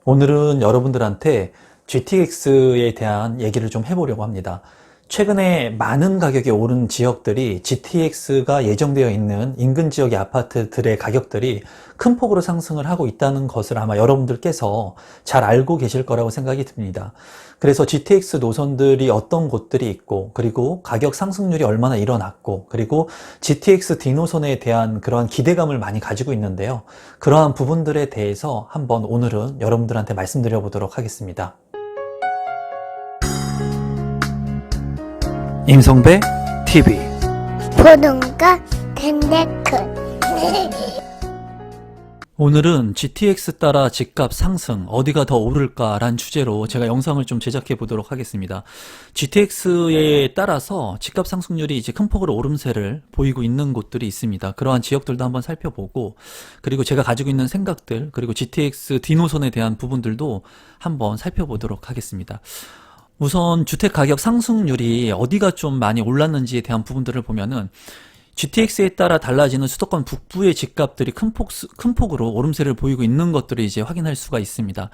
오늘은 여러분들한테 GTX에 대한 얘기를 좀 해보려고 합니다. 최근에 많은 가격이 오른 지역들이 GTX가 예정되어 있는 인근 지역의 아파트들의 가격들이 큰 폭으로 상승을 하고 있다는 것을 아마 여러분들께서 잘 알고 계실 거라고 생각이 듭니다. 그래서 GTX 노선들이 어떤 곳들이 있고, 그리고 가격 상승률이 얼마나 일어났고, 그리고 GTX D 노선에 대한 그러한 기대감을 많이 가지고 있는데요. 그러한 부분들에 대해서 한번 오늘은 여러분들한테 말씀드려 보도록 하겠습니다. 임성배 TV 보동과 덴데크 오늘은 GTX 따라 집값 상승 어디가 더 오를까라는 주제로 제가 영상을 좀 제작해 보도록 하겠습니다. GTX에 따라서 집값 상승률이 이제 큰 폭으로 오름세를 보이고 있는 곳들이 있습니다. 그러한 지역들도 한번 살펴보고, 그리고 제가 가지고 있는 생각들, 그리고 GTX D 노선에 대한 부분들도 한번 살펴보도록 하겠습니다. 우선 주택 가격 상승률이 어디가 좀 많이 올랐는지에 대한 부분들을 보면은 GTX에 따라 달라지는 수도권 북부의 집값들이 큰 폭으로 오름세를 보이고 있는 것들을 이제 확인할 수가 있습니다.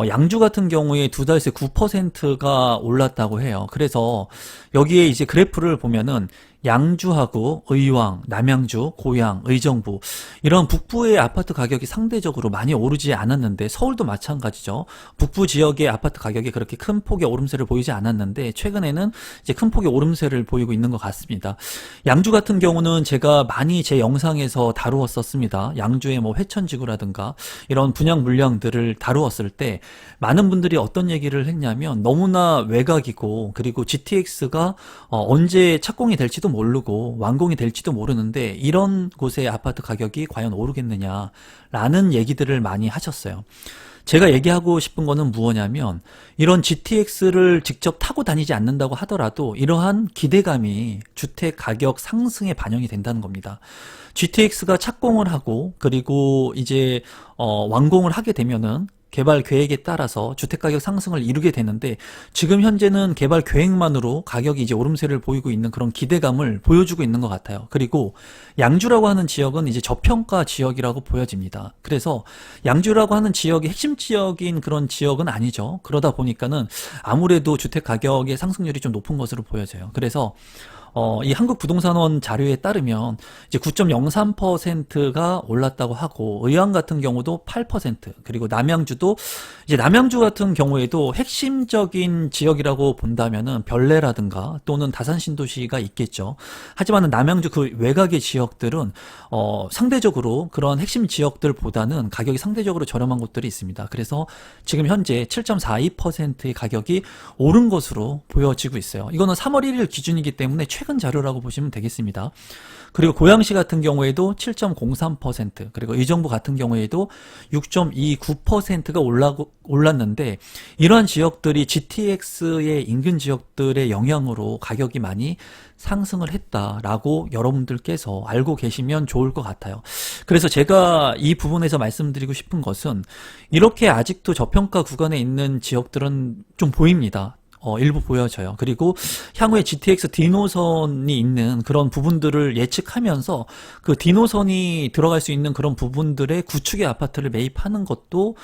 양주 같은 경우에 두 달 새 9%가 올랐다고 해요. 그래서 여기에 이제 그래프를 보면은 양주하고 의왕, 남양주, 고양, 의정부 이런 북부의 아파트 가격이 상대적으로 많이 오르지 않았는데, 서울도 마찬가지죠. 북부 지역의 아파트 가격이 그렇게 큰 폭의 오름세를 보이지 않았는데 최근에는 이제 큰 폭의 오름세를 보이고 있는 것 같습니다. 양주 같은 경우는 제가 많이 제 영상에서 다루었었습니다. 양주의 뭐 회천지구라든가 이런 분양 물량들을 다루었을 때 많은 분들이 어떤 얘기를 했냐면, 너무나 외곽이고, 그리고 GTX가 언제 착공이 될지도 모르고 완공이 될지도 모르는데 이런 곳의 아파트 가격이 과연 오르겠느냐라는 얘기들을 많이 하셨어요. 제가 얘기하고 싶은 거는 무엇냐면, 이런 GTX를 직접 타고 다니지 않는다고 하더라도 이러한 기대감이 주택 가격 상승에 반영이 된다는 겁니다. GTX가 착공을 하고, 그리고 이제 완공을 하게 되면은 개발 계획에 따라서 주택가격 상승을 이루게 되는데, 지금 현재는 개발 계획만으로 가격이 이제 오름세를 보이고 있는 그런 기대감을 보여주고 있는 것 같아요. 그리고 양주라고 하는 지역은 이제 저평가 지역이라고 보여집니다. 그래서 양주라고 하는 지역이 핵심 지역인 그런 지역은 아니죠. 그러다 보니까는 아무래도 주택가격의 상승률이 좀 높은 것으로 보여져요. 그래서 이 한국부동산원 자료에 따르면 이제 9.03%가 올랐다고 하고, 의왕 같은 경우도 8%, 그리고 남양주도 이제 남양주 같은 경우에도 핵심적인 지역이라고 본다면은 별내라든가 또는 다산 신도시가 있겠죠. 하지만 남양주 그 외곽의 지역들은 상대적으로 그런 핵심 지역들보다는 가격이 상대적으로 저렴한 곳들이 있습니다. 그래서 지금 현재 7.42%의 가격이 오른 것으로 보여지고 있어요. 이거는 3월 1일 기준이기 때문에 최근 자료라고 보시면 되겠습니다. 그리고 고양시 같은 경우에도 7.03%, 그리고 의정부 같은 경우에도 6.29%가 올랐는데, 이러한 지역들이 GTX의 인근 지역들의 영향으로 가격이 많이 상승을 했다라고 여러분들께서 알고 계시면 좋을 것 같아요. 그래서 제가 이 부분에서 말씀드리고 싶은 것은, 이렇게 아직도 저평가 구간에 있는 지역들은 좀 보입니다. 일부 보여져요. 그리고 향후에 GTX D 노선이 있는 그런 부분들을 예측하면서 그 D 노선이 들어갈 수 있는 그런 부분들의 구축의 아파트를 매입하는 것도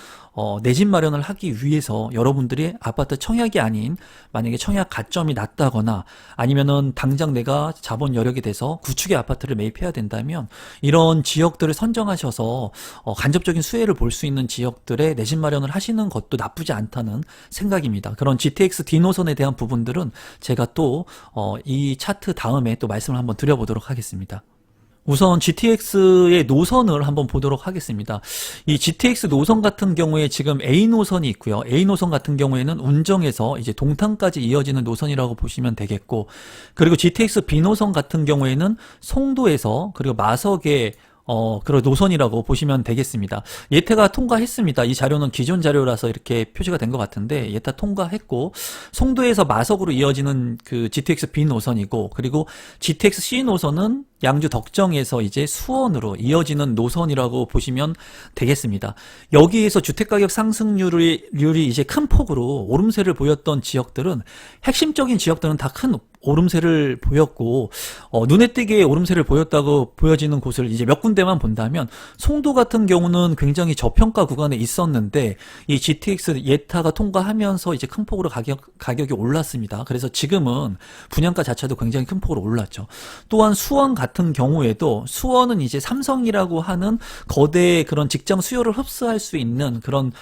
내 집 마련을 하기 위해서 여러분들이 아파트 청약이 아닌, 만약에 청약 가점이 낮다거나 아니면은 당장 내가 자본 여력이 돼서 구축의 아파트를 매입해야 된다면 이런 지역들을 선정하셔서 간접적인 수혜를 볼 수 있는 지역들에 내 집 마련을 하시는 것도 나쁘지 않다는 생각입니다. 그런 GTX D 노선에 대한 부분들은 제가 또 이 차트 다음에 또 말씀을 한번 드려보도록 하겠습니다. 우선 GTX의 노선을 한번 보도록 하겠습니다. 이 GTX 노선 같은 경우에 지금 A 노선이 있고요. A 노선 같은 경우에는 운정에서 이제 동탄까지 이어지는 노선이라고 보시면 되겠고, 그리고 GTX B 노선 같은 경우에는 송도에서 그리고 마석에 그런 노선이라고 보시면 되겠습니다. 예태가 통과했습니다. 이 자료는 기존 자료라서 이렇게 표시가 된 것 같은데, 예타 통과했고, 송도에서 마석으로 이어지는 그 GTX B 노선이고, 그리고 GTX C 노선은 양주 덕정에서 이제 수원으로 이어지는 노선이라고 보시면 되겠습니다. 여기에서 주택가격 상승률이 이제 큰 폭으로 오름세를 보였던 지역들은, 핵심적인 지역들은 다 큰 오름세를 보였고 눈에 띄게 오름세를 보였다고 보여지는 곳을 이제 몇 군데만 본다면 송도 같은 경우는 굉장히 저평가 구간에 있었는데 이 GTX 예타가 통과하면서 이제 큰 폭으로 가격이 올랐습니다. 그래서 지금은 분양가 자체도 굉장히 큰 폭으로 올랐죠. 또한 수원 같은 경우에도 수원은 이제 삼성이라고 하는 거대 그런 직장 수요를 흡수할 수 있는 그런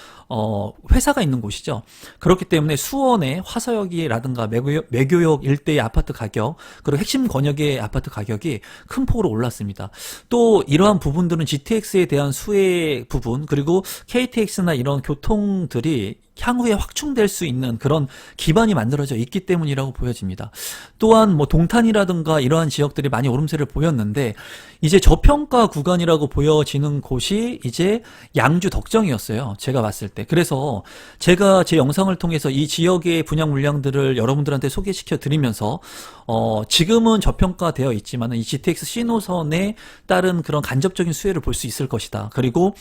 회사가 있는 곳이죠. 그렇기 때문에 수원의 화서역이라든가 매교역 일대의 아파트 가격, 그리고 핵심 권역의 아파트 가격이 큰 폭으로 올랐습니다. 또 이러한 부분들은 GTX에 대한 수혜 부분, 그리고 KTX나 이런 교통들이 향후에 확충될 수 있는 그런 기반이 만들어져 있기 때문이라고 보여집니다. 또한 뭐 동탄이라든가 이러한 지역들이 많이 오름세를 보였는데 이제 저평가 구간이라고 보여지는 곳이 이제 양주 덕정이었어요. 제가 봤을 때. 그래서 제가 제 영상을 통해서 이 지역의 분양 물량들을 여러분들한테 소개시켜 드리면서 지금은 저평가되어 있지만 이 GTX C노선에 따른 그런 간접적인 수혜를 볼 수 있을 것이다. 그리고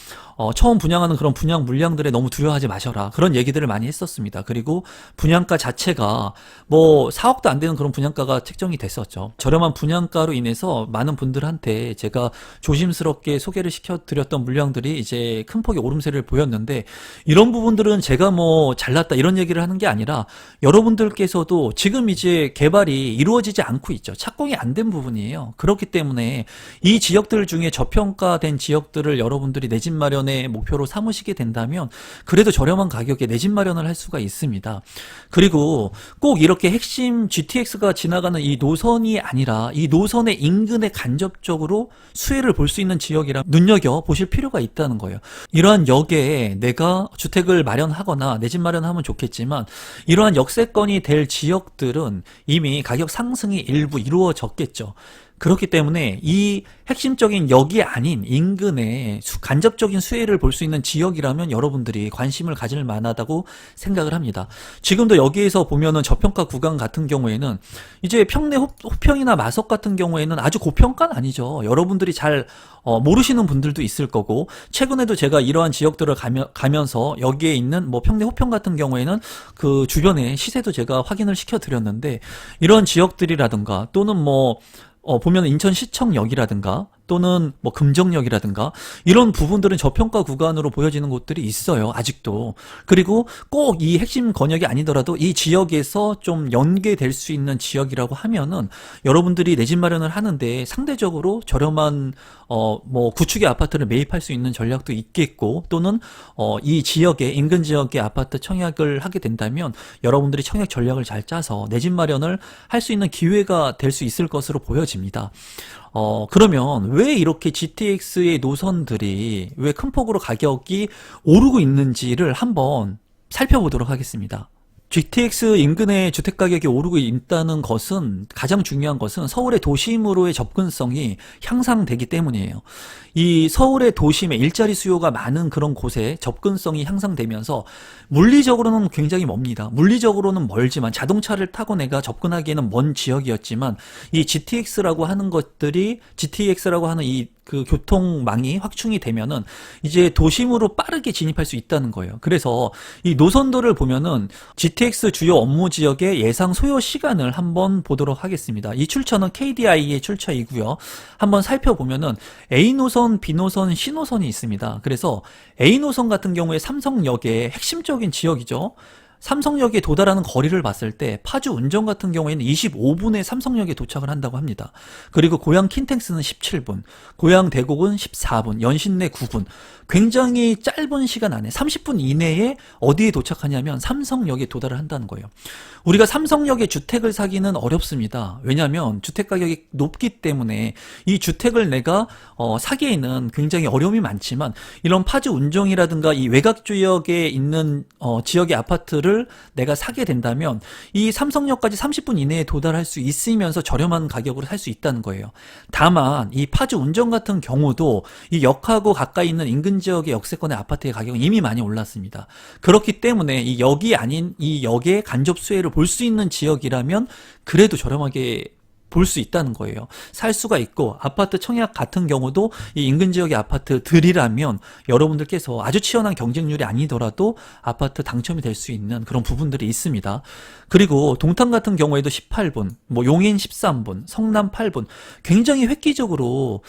처음 분양하는 그런 분양 물량들에 너무 두려워하지 마셔라. 그런 얘기들을 많이 했었습니다. 그리고 분양가 자체가 뭐 4억도 안 되는 그런 분양가가 책정이 됐었죠. 저렴한 분양가로 인해서 많은 분들한테 제가 조심스럽게 소개를 시켜드렸던 물량들이 이제 큰 폭의 오름세를 보였는데 이런 부분들은 제가 뭐 잘났다 이런 얘기를 하는 게 아니라 여러분들께서도 지금 이제 개발이 이루어지지 않고 있죠. 착공이 안 된 부분이에요. 그렇기 때문에 이 지역들 중에 저평가된 지역들을 여러분들이 내 집 마련의 목표로 삼으시게 된다면 그래도 저렴한 가격에 내 집 마련을 할 수가 있습니다. 그리고 꼭 이렇게 핵심 GTX가 지나가는 이 노선이 아니라 이 노선의 인근에 간접적으로 수혜를 볼 수 있는 지역이라 눈여겨보실 필요가 있다는 거예요. 이러한 역에 내가 주택을 마련하거나 내 집 마련하면 좋겠지만 이러한 역세권이 될 지역들은 이미 가격 상승이 일부 이루어졌겠죠. 그렇기 때문에 이 핵심적인 역이 아닌 인근에 간접적인 수혜를 볼 수 있는 지역이라면 여러분들이 관심을 가질 만하다고 생각을 합니다. 지금도 여기에서 보면은 저평가 구간 같은 경우에는 이제 평내 호평이나 마석 같은 경우에는 아주 고평가는 아니죠. 여러분들이 잘 모르시는 분들도 있을 거고 최근에도 제가 이러한 지역들을 가면서 여기에 있는 뭐 평내 호평 같은 경우에는 그 주변에 시세도 제가 확인을 시켜드렸는데 이런 지역들이라든가 또는 뭐 보면 인천시청역이라든가 또는 뭐 금정역이라든가 이런 부분들은 저평가 구간으로 보여지는 곳들이 있어요. 아직도. 그리고 꼭 이 핵심 권역이 아니더라도 이 지역에서 좀 연계될 수 있는 지역이라고 하면은 여러분들이 내 집 마련을 하는데 상대적으로 저렴한 뭐 구축의 아파트를 매입할 수 있는 전략도 있겠고 또는 이 지역의 인근 지역의 아파트 청약을 하게 된다면 여러분들이 청약 전략을 잘 짜서 내 집 마련을 할 수 있는 기회가 될 수 있을 것으로 보여집니다. 그러면 왜 이렇게 GTX의 노선들이 왜 큰 폭으로 가격이 오르고 있는지를 한번 살펴보도록 하겠습니다. GTX 인근의 주택가격이 오르고 있다는 것은 가장 중요한 것은 서울의 도심으로의 접근성이 향상되기 때문이에요. 이 서울의 도심에 일자리 수요가 많은 그런 곳에 접근성이 향상되면서 물리적으로는 굉장히 멉니다. 물리적으로는 멀지만 자동차를 타고 내가 접근하기에는 먼 지역이었지만 이 GTX라고 하는 것들이 GTX라고 하는 이 그 교통망이 확충이 되면은 이제 도심으로 빠르게 진입할 수 있다는 거예요. 그래서 이 노선도를 보면은 GTX 주요 업무 지역의 예상 소요 시간을 한번 보도록 하겠습니다. 이 출처는 KDI의 출처이고요. 한번 살펴보면은 A 노선, B 노선, C 노선이 있습니다. 그래서 A 노선 같은 경우에 삼성역의 핵심적인 지역이죠. 삼성역에 도달하는 거리를 봤을 때 파주 운정 같은 경우에는 25분에 삼성역에 도착을 한다고 합니다. 그리고 고양 킨텍스는 17분, 고양 대곡은 14분, 연신내 9분. 굉장히 짧은 시간 안에 30분 이내에 어디에 도착하냐면 삼성역에 도달을 한다는 거예요. 우리가 삼성역에 주택을 사기는 어렵습니다. 왜냐하면 주택 가격이 높기 때문에 이 주택을 내가 사기에는 굉장히 어려움이 많지만 이런 파주 운정이라든가 이 외곽 지역에 있는 지역의 아파트를 내가 사게 된다면 이 삼성역까지 30분 이내에 도달할 수 있으면서 저렴한 가격으로 살 수 있다는 거예요. 다만 이 파주 운정 같은 경우도 이 역하고 가까이 있는 인근 지역의 역세권의 아파트의 가격은 이미 많이 올랐습니다. 그렇기 때문에 이 역이 아닌 이 역의 간접 수혜를 볼 수 있는 지역이라면 그래도 저렴하게 볼 수 있다는 거예요. 살 수가 있고, 아파트 청약 같은 경우도 이 인근 지역의 아파트들이라면 여러분들께서 아주 치열한 경쟁률이 아니더라도 아파트 당첨이 될 수 있는 그런 부분들이 있습니다. 그리고 동탄 같은 경우에도 18분, 뭐 용인 13분, 성남 8분, 굉장히 획기적으로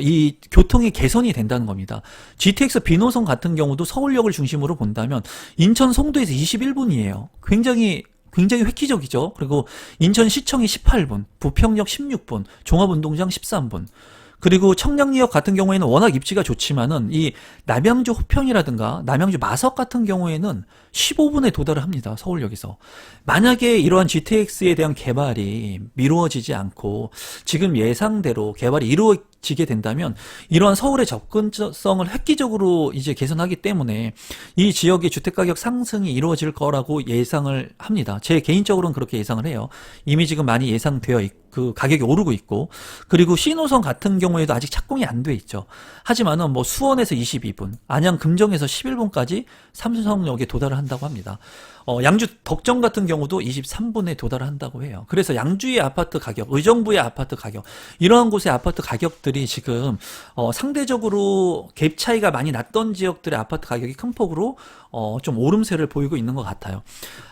이 교통이 개선이 된다는 겁니다. GTX 비노선 같은 경우도 서울역을 중심으로 본다면 인천 송도에서 21분이에요. 굉장히 획기적이죠. 그리고 인천시청이 18분, 부평역 16분, 종합운동장 13분. 그리고 청량리역 같은 경우에는 워낙 입지가 좋지만은 이 남양주 호평이라든가 남양주 마석 같은 경우에는 15분에 도달을 합니다. 서울역에서. 만약에 이러한 GTX에 대한 개발이 미루어지지 않고 지금 예상대로 개발이 이루어지게 된다면 이러한 서울의 접근성을 획기적으로 이제 개선하기 때문에 이 지역의 주택가격 상승이 이루어질 거라고 예상을 합니다. 제 개인적으로는 그렇게 예상을 해요. 이미 지금 많이 예상되어 있고 그 가격이 오르고 있고, 그리고 C노선 같은 경우에도 아직 착공이 안 돼 있죠. 하지만은 뭐 수원에서 22분, 안양 금정에서 11분까지 삼성역에 도달을 한다고 합니다. 양주 덕정 같은 경우도 23분에 도달을 한다고 해요. 그래서 양주의 아파트 가격, 의정부의 아파트 가격, 이러한 곳의 아파트 가격들이 지금 상대적으로 갭 차이가 많이 났던 지역들의 아파트 가격이 큰 폭으로 좀 오름세를 보이고 있는 것 같아요.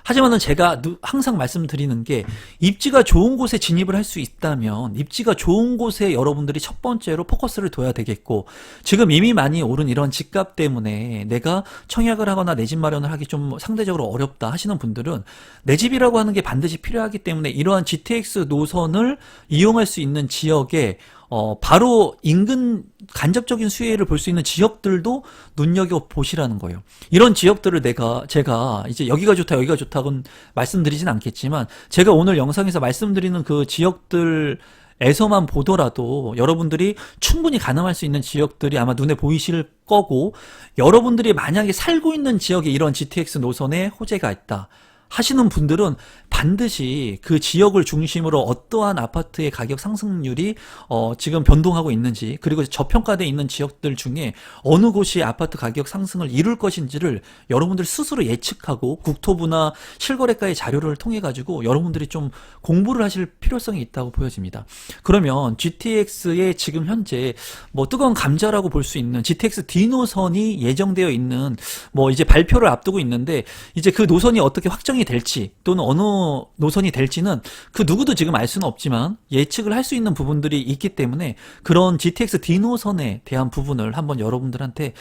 하지만은 제가 항상 말씀드리는 게, 입지가 좋은 곳에 진입을 할 수 있다면 입지가 좋은 곳에 여러분들이 첫 번째로 포커스를 둬야 되겠고, 지금 이미 많이 오른 이런 집값 때문에 내가 청약을 하거나 내 집 마련을 하기 좀 상대적으로 어렵다 하시는 분들은 내 집이라고 하는 게 반드시 필요하기 때문에 이러한 GTX 노선을 이용할 수 있는 지역에 바로 인근 간접적인 수혜를 볼 수 있는 지역들도 눈여겨보시라는 거예요. 이런 지역들을 제가 이제 여기가 좋다, 여기가 좋다고는 말씀드리진 않겠지만, 제가 오늘 영상에서 말씀드리는 그 지역들에서만 보더라도 여러분들이 충분히 가늠할 수 있는 지역들이 아마 눈에 보이실 거고, 여러분들이 만약에 살고 있는 지역에 이런 GTX 노선에 호재가 있다 하시는 분들은 반드시 그 지역을 중심으로 어떠한 아파트의 가격 상승률이 지금 변동하고 있는지, 그리고 저평가되어 있는 지역들 중에 어느 곳이 아파트 가격 상승을 이룰 것인지를 여러분들 스스로 예측하고 국토부나 실거래가의 자료를 통해 가지고 여러분들이 좀 공부를 하실 필요성이 있다고 보여집니다. 그러면 GTX의 지금 현재 뭐 뜨거운 감자라고 볼 수 있는 GTX D 노선이 예정되어 있는, 뭐 이제 발표를 앞두고 있는데, 이제 그 노선이 어떻게 확정이 될지 또는 어느 노선이 될지는 그 누구도 지금 알 수는 없지만 예측을 할 수 있는 부분들이 있기 때문에 그런 GTX D 노선에 대한 부분을 한번 여러분들한테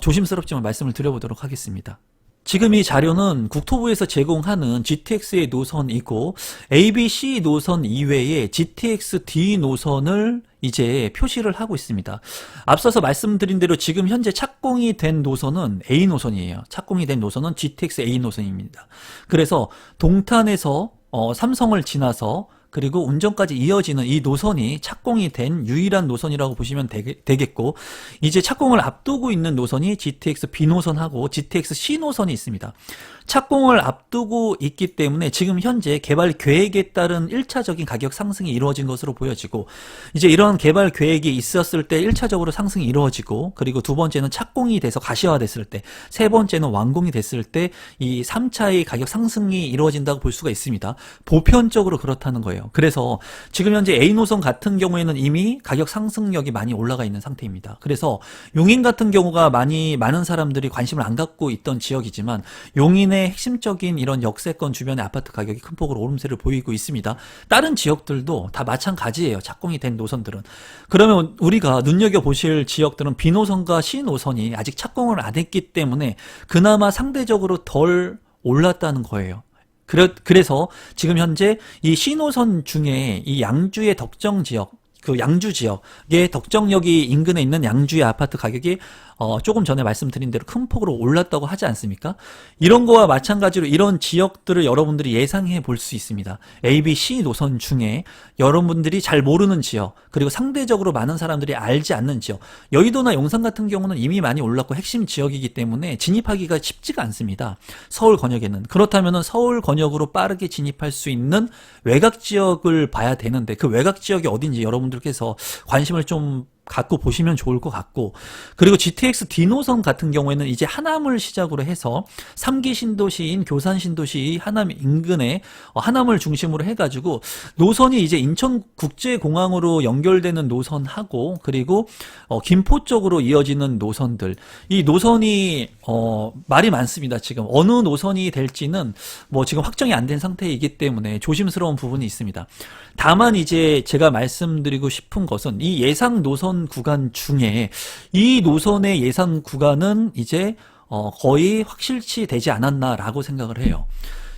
조심스럽지만 말씀을 드려보도록 하겠습니다. 지금 이 자료는 국토부에서 제공하는 GTX의 노선이고, ABC 노선 이외에 GTX D 노선을 이제 표시를 하고 있습니다. 앞서서 말씀드린 대로 지금 현재 착공이 된 노선은 A 노선이에요. 착공이 된 노선은 GTX A 노선입니다. 그래서 동탄에서 삼성을 지나서 그리고 운정까지 이어지는 이 노선이 착공이 된 유일한 노선이라고 보시면 되겠고, 이제 착공을 앞두고 있는 노선이 GTX B 노선하고 GTX C 노선이 있습니다. 착공을 앞두고 있기 때문에 지금 현재 개발 계획에 따른 1차적인 가격 상승이 이루어진 것으로 보여지고, 이제 이러한 개발 계획이 있었을 때 1차적으로 상승이 이루어지고, 그리고 두 번째는 착공이 돼서 가시화됐을 때, 세 번째는 완공이 됐을 때 이 3차의 가격 상승이 이루어진다고 볼 수가 있습니다. 보편적으로 그렇다는 거예요. 그래서 지금 현재 A 노선 같은 경우에는 이미 가격 상승력이 많이 올라가 있는 상태입니다. 그래서 용인 같은 경우가 많은 사람들이 관심을 안 갖고 있던 지역이지만, 용인의 핵심적인 이런 역세권 주변의 아파트 가격이 큰 폭으로 오름세를 보이고 있습니다. 다른 지역들도 다 마찬가지예요. 착공이 된 노선들은. 그러면 우리가 눈여겨보실 지역들은 B 노선과 C 노선이 아직 착공을 안 했기 때문에 그나마 상대적으로 덜 올랐다는 거예요. 그래서 지금 현재 이 C노선 중에 이 양주의 덕정 지역, 그 양주 지역의 덕정역이 인근에 있는 양주의 아파트 가격이 조금 전에 말씀드린 대로 큰 폭으로 올랐다고 하지 않습니까? 이런 거와 마찬가지로 이런 지역들을 여러분들이 예상해 볼 수 있습니다. A, B, C 노선 중에 여러분들이 잘 모르는 지역, 그리고 상대적으로 많은 사람들이 알지 않는 지역, 여의도나 용산 같은 경우는 이미 많이 올랐고 핵심 지역이기 때문에 진입하기가 쉽지가 않습니다. 서울 권역에는. 그렇다면 서울 권역으로 빠르게 진입할 수 있는 외곽 지역을 봐야 되는데, 그 외곽 지역이 어딘지 여러분들께서 관심을 좀 갖고 보시면 좋을 것 같고, 그리고 GTX D 노선 같은 경우에는 이제 하남을 시작으로 해서 3기 신도시인 교산 신도시 하남 인근에 하남을 중심으로 해가지고 노선이 이제 인천국제공항으로 연결되는 노선하고, 그리고 김포 쪽으로 이어지는 노선들, 이 노선이 말이 많습니다. 지금 어느 노선이 될지는 뭐 지금 확정이 안 된 상태이기 때문에 조심스러운 부분이 있습니다. 다만 이제 제가 말씀드리고 싶은 것은 이 예상 노선 구간 중에 이 노선의 예상 구간은 이제 거의 확실치 되지 않았나라고 생각을 해요.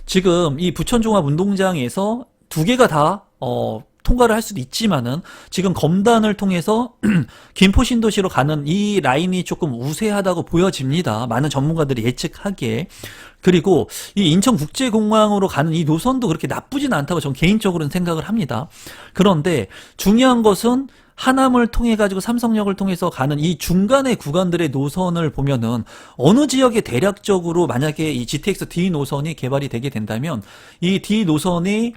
지금 이 부천종합운동장에서 두 개가 다 통과를 할 수도 있지만은 지금 검단을 통해서 김포 신도시로 가는 이 라인이 조금 우세하다고 보여집니다. 많은 전문가들이 예측하기에. 그리고 이 인천국제공항으로 가는 이 노선도 그렇게 나쁘진 않다고 전 개인적으로는 생각을 합니다. 그런데 중요한 것은 하남을 통해 가지고 삼성역을 통해서 가는 이 중간의 구간들의 노선을 보면은 어느 지역에 대략적으로 만약에 이 GTX D 노선이 개발이 되게 된다면 이 D 노선이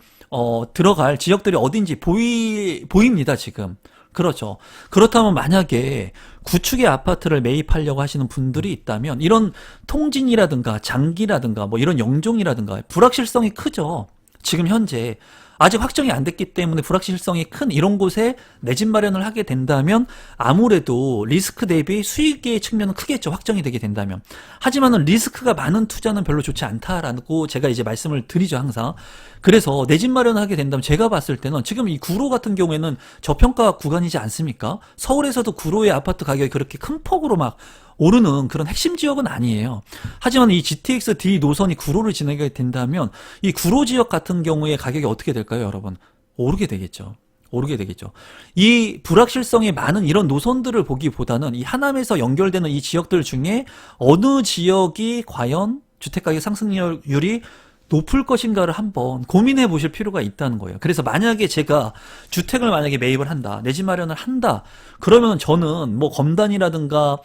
들어갈 지역들이 어딘지 보입니다, 지금. 그렇죠. 그렇다면 만약에 구축의 아파트를 매입하려고 하시는 분들이 있다면 이런 통진이라든가 장기라든가 뭐 이런 영종이라든가 불확실성이 크죠. 지금 현재 아직 확정이 안 됐기 때문에 불확실성이 큰 이런 곳에 내 집 마련을 하게 된다면 아무래도 리스크 대비 수익의 측면은 크겠죠. 확정이 되게 된다면. 하지만은 리스크가 많은 투자는 별로 좋지 않다라고 제가 이제 말씀을 드리죠, 항상. 그래서 내 집 마련을 하게 된다면 제가 봤을 때는 지금 이 구로 같은 경우에는 저평가 구간이지 않습니까? 서울에서도 구로의 아파트 가격이 그렇게 큰 폭으로 막 오르는 그런 핵심 지역은 아니에요. 하지만 이 GTX D 노선이 구로를 지나게 된다면 이 구로 지역 같은 경우에 가격이 어떻게 될까요, 여러분? 오르게 되겠죠. 오르게 되겠죠. 이 불확실성이 많은 이런 노선들을 보기보다는 이 하남에서 연결되는 이 지역들 중에 어느 지역이 과연 주택가격 상승률이 높을 것인가를 한번 고민해 보실 필요가 있다는 거예요. 그래서 만약에 제가 주택을 만약에 매입을 한다, 내 집 마련을 한다, 그러면 저는 뭐 검단이라든가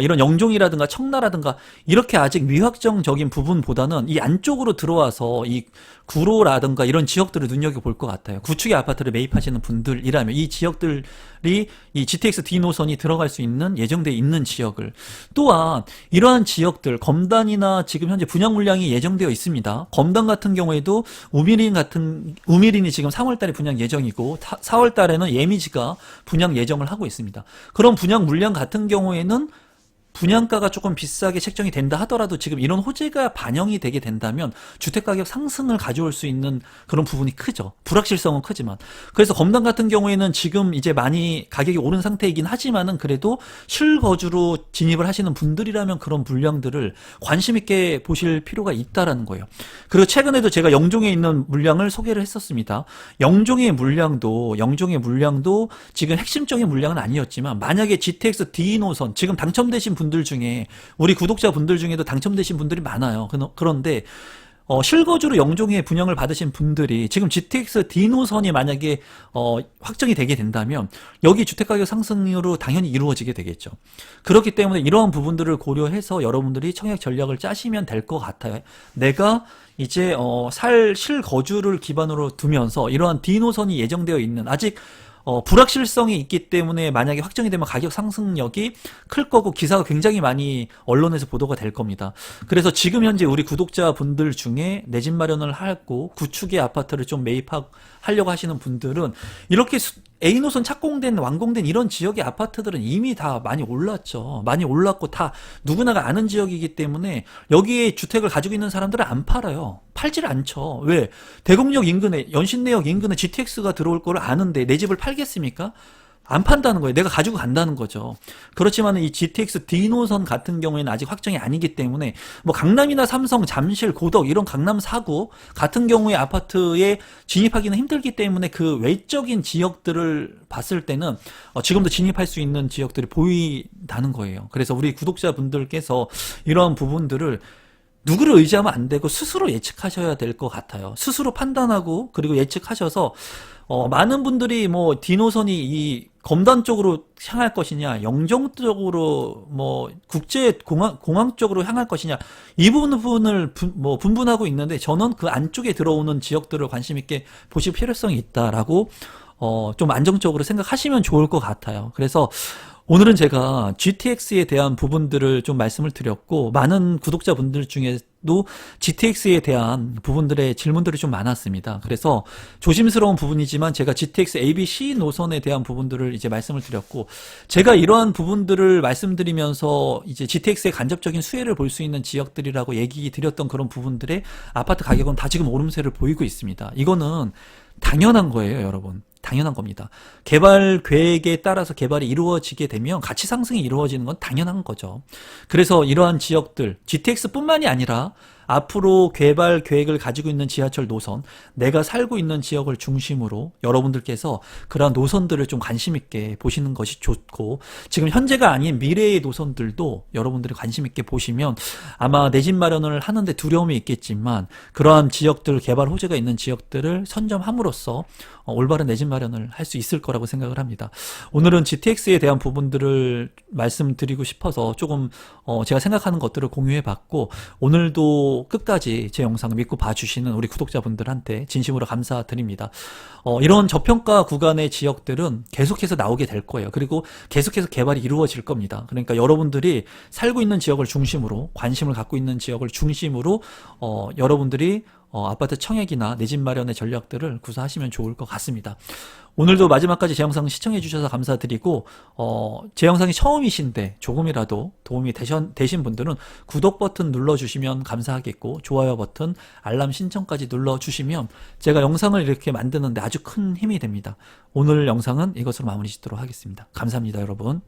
이런 영종이라든가 청라라든가 이렇게 아직 미확정적인 부분보다는 이 안쪽으로 들어와서 이 구로라든가 이런 지역들을 눈여겨볼 것 같아요. 구축의 아파트를 매입하시는 분들이라면 이 지역들이 이 GTX D 노선이 들어갈 수 있는 예정되어 있는 지역을, 또한 이러한 지역들 검단이나 지금 현재 분양 물량이 예정되어 있습니다. 검단 같은 경우에도 우미린이 지금 3월 달에 분양 예정이고 4월 달에는 예미지가 분양 예정을 하고 있습니다. 그런 분양 물량 같은 경우에는 분양가가 조금 비싸게 책정이 된다 하더라도 지금 이런 호재가 반영이 되게 된다면 주택가격 상승을 가져올 수 있는 그런 부분이 크죠. 불확실성은 크지만. 그래서 검단 같은 경우에는 지금 이제 많이 가격이 오른 상태이긴 하지만은 그래도 실거주로 진입을 하시는 분들이라면 그런 물량들을 관심 있게 보실 필요가 있다라는 거예요. 그리고 최근에도 제가 영종에 있는 물량을 소개를 했었습니다. 영종의 물량도 지금 핵심적인 물량은 아니었지만 만약에 GTX D 노선 지금 당첨되신 분들 중에 우리 구독자분들 중에도 당첨되신 분들이 많아요. 그런데 실거주로 영종에 분양을 받으신 분들이 지금 GTX D 노선이 만약에 확정이 되게 된다면 여기 주택가격 상승으로 당연히 이루어지게 되겠죠. 그렇기 때문에 이러한 부분들을 고려해서 여러분들이 청약 전략을 짜시면 될 것 같아요. 내가 이제 실거주를 기반으로 두면서 이러한 D 노선이 예정되어 있는 아직 불확실성이 있기 때문에 만약에 확정이 되면 가격 상승력이 클 거고 기사가 굉장히 많이 언론에서 보도가 될 겁니다. 그래서 지금 현재 우리 구독자분들 중에 내 집 마련을 하고 구축의 아파트를 좀 매입하려고 하시는 분들은 이렇게 A노선 착공된 완공된 이런 지역의 아파트들은 이미 다 많이 올랐죠. 많이 올랐고 다 누구나가 아는 지역이기 때문에 여기에 주택을 가지고 있는 사람들은 안 팔아요. 팔질 않죠. 왜? 대곡역 인근에 연신내역 인근에 GTX가 들어올 거를 아는데 내 집을 팔겠습니까? 안 판다는 거예요. 내가 가지고 간다는 거죠. 그렇지만 이 GTX D 노선 같은 경우에는 아직 확정이 아니기 때문에 뭐 강남이나 삼성, 잠실, 고덕 이런 강남 4구 같은 경우에 아파트에 진입하기는 힘들기 때문에 그 외적인 지역들을 봤을 때는 지금도 진입할 수 있는 지역들이 보인다는 거예요. 그래서 우리 구독자분들께서 이런 부분들을 누구를 의지하면 안 되고 스스로 예측하셔야 될 것 같아요. 스스로 판단하고 그리고 예측하셔서 많은 분들이 뭐 D노선이 이 검단 쪽으로 향할 것이냐, 영종 쪽으로 뭐 국제공항 쪽으로 향할 것이냐 이 부분을 분분하고 있는데 저는 그 안쪽에 들어오는 지역들을 관심 있게 보실 필요성이 있다라고 좀 안정적으로 생각하시면 좋을 것 같아요. 그래서 오늘은 제가 GTX에 대한 부분들을 좀 말씀을 드렸고, 많은 구독자분들 중에도 GTX에 대한 부분들의 질문들이 좀 많았습니다. 그래서 조심스러운 부분이지만 제가 GTX ABC 노선에 대한 부분들을 이제 말씀을 드렸고, 제가 이러한 부분들을 말씀드리면서 이제 GTX의 간접적인 수혜를 볼 수 있는 지역들이라고 얘기 드렸던 그런 부분들의 아파트 가격은 다 지금 오름세를 보이고 있습니다. 이거는 당연한 거예요, 여러분. 당연한 겁니다. 개발 계획에 따라서 개발이 이루어지게 되면 가치 상승이 이루어지는 건 당연한 거죠. 그래서 이러한 지역들, GTX뿐만이 아니라 앞으로 개발 계획을 가지고 있는 지하철 노선, 내가 살고 있는 지역을 중심으로 여러분들께서 그러한 노선들을 좀 관심 있게 보시는 것이 좋고, 지금 현재가 아닌 미래의 노선들도 여러분들이 관심 있게 보시면 아마 내 집 마련을 하는데 두려움이 있겠지만 그러한 지역들, 개발 호재가 있는 지역들을 선점함으로써 올바른 내 집 마련을 할 수 있을 거라고 생각을 합니다. 오늘은 GTX에 대한 부분들을 말씀드리고 싶어서 조금 제가 생각하는 것들을 공유해 봤고, 오늘도 끝까지 제 영상을 믿고 봐주시는 우리 구독자분들한테 진심으로 감사드립니다. 이런 저평가 구간의 지역들은 계속해서 나오게 될 거예요. 그리고 계속해서 개발이 이루어질 겁니다. 그러니까 여러분들이 살고 있는 지역을 중심으로, 관심을 갖고 있는 지역을 중심으로 여러분들이 아파트 청약이나 내 집 마련의 전략들을 구사하시면 좋을 것 같습니다. 오늘도 마지막까지 제 영상 시청해 주셔서 감사드리고, 제 영상이 처음이신데 조금이라도 도움이 되신 분들은 구독 버튼 눌러주시면 감사하겠고, 좋아요 버튼, 알람 신청까지 눌러주시면 제가 영상을 이렇게 만드는데 아주 큰 힘이 됩니다. 오늘 영상은 이것으로 마무리 짓도록 하겠습니다. 감사합니다, 여러분.